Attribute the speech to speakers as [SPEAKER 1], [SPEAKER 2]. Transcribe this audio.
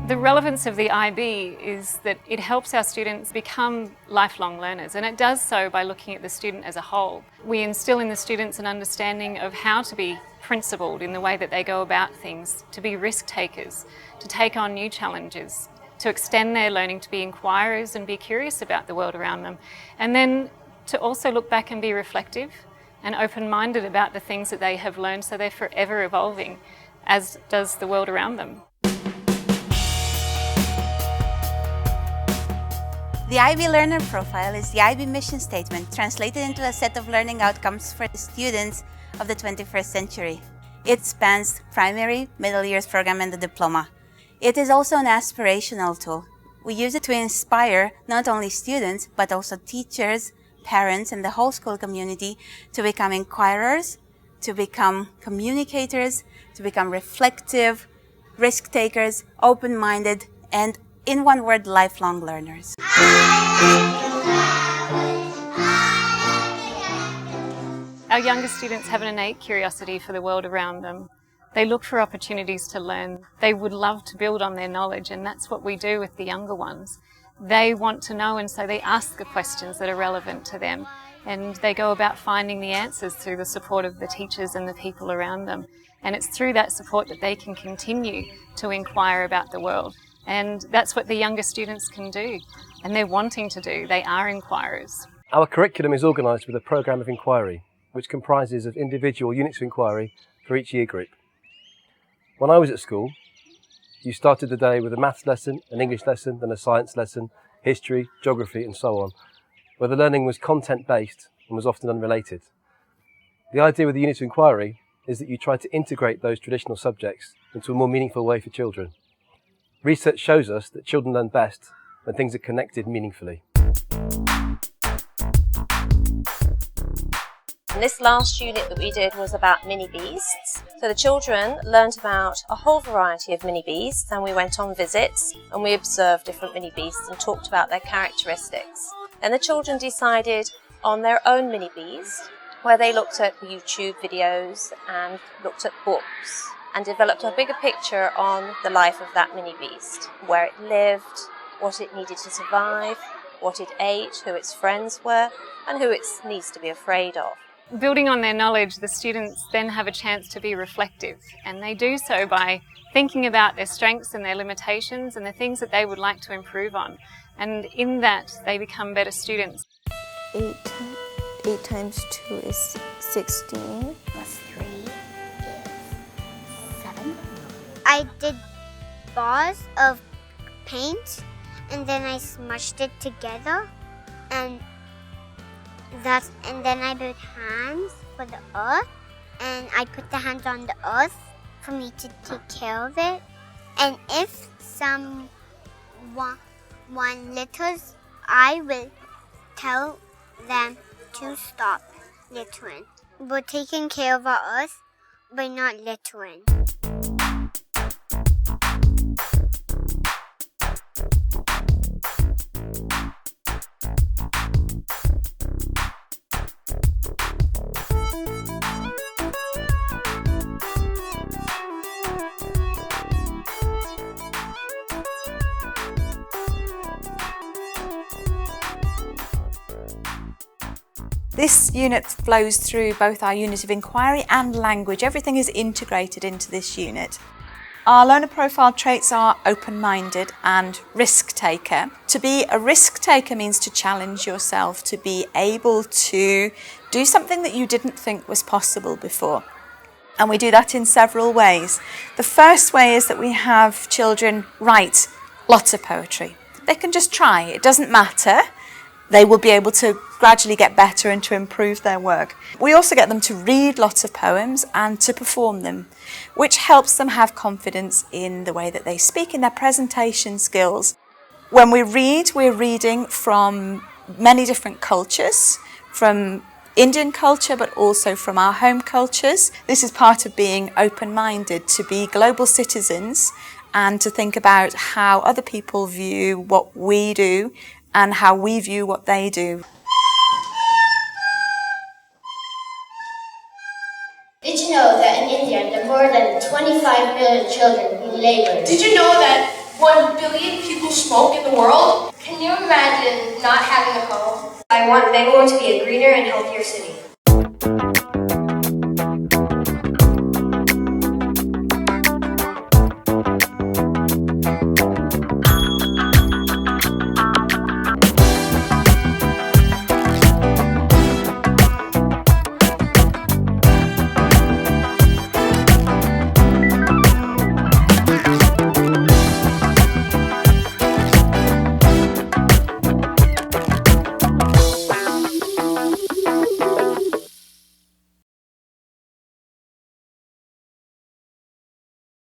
[SPEAKER 1] The relevance of the IB is that it helps our students become lifelong learners, and it does so by looking at the student as a whole. We instill in the students an understanding of how to be principled in the way that they go about things, to be risk takers, to take on new challenges, to extend their learning to be inquirers and be curious about the world around them, and then to also look back and be reflective and open-minded about the things that they have learned, so they're forever evolving, as does the world around them.
[SPEAKER 2] The IB Learner Profile is the IB mission statement translated into a set of learning outcomes for the students of the 21st century. It spans primary, middle years program and the diploma. It is also an aspirational tool. We use it to inspire not only students, but also teachers, parents and the whole school community to become inquirers, to become communicators, to become reflective, risk takers, open-minded, and in one word, lifelong learners.
[SPEAKER 1] Our younger students have an innate curiosity for the world around them. They look for opportunities to learn. They would love to build on their knowledge, and that's what we do with the younger ones. They want to know, and so they ask the questions that are relevant to them, and they go about finding the answers through the support of the teachers and the people around them. And it's through that support that they can continue to inquire about the world. And that's what the younger students can do, and they're wanting to do. They are inquirers.
[SPEAKER 3] Our curriculum is organised with a programme of inquiry, which comprises of individual units of inquiry for each year group. When I was at school, you started the day with a maths lesson, an English lesson, then a science lesson, history, geography and so on, where the learning was content-based and was often unrelated. The idea with the units of inquiry is that you try to integrate those traditional subjects into a more meaningful way for children. Research shows us that children learn best when things are connected meaningfully.
[SPEAKER 4] This last unit that we did was about mini beasts. So the children learned about a whole variety of mini beasts, and we went on visits and we observed different mini beasts and talked about their characteristics. Then the children decided on their own mini beast, where they looked at YouTube videos and looked at books, and developed a bigger picture on the life of that mini beast, where it lived, what it needed to survive, what it ate, who its friends were, and who it needs to be afraid of.
[SPEAKER 1] Building on their knowledge, the students then have a chance to be reflective, and they do so by thinking about their strengths and their limitations and the things that they would like to improve on. And in that, they become better students.
[SPEAKER 5] 8 times 2 is 16.
[SPEAKER 6] Plus 3 is 7. I did bars of paint, and then I smushed it together, and then I built hands for the earth, and I put the hands on the earth for me to take care of it. And if someone litters, I will tell them to stop littering. We're taking care of our earth by not littering.
[SPEAKER 2] This unit flows through both our unit of inquiry and language. Everything is integrated into this unit. Our learner profile traits are open-minded and risk-taker. To be a risk-taker means to challenge yourself, to be able to do something that you didn't think was possible before. And we do that in several ways. The first way is that we have children write lots of poetry. They can just try, it doesn't matter. They will be able to gradually get better and to improve their work. We also get them to read lots of poems and to perform them, which helps them have confidence in the way that they speak, in their presentation skills. When we read, we're reading from many different cultures, from Indian culture, but also from our home cultures. This is part of being open-minded, to be global citizens and to think about how other people view what we do and how we view what they do.
[SPEAKER 7] Did you know that in India there are more than 25 million children who labor?
[SPEAKER 8] Did you know that 1 billion people smoke in the world? Can you imagine not having a home?
[SPEAKER 7] I want Bangalore to be a greener and healthier city.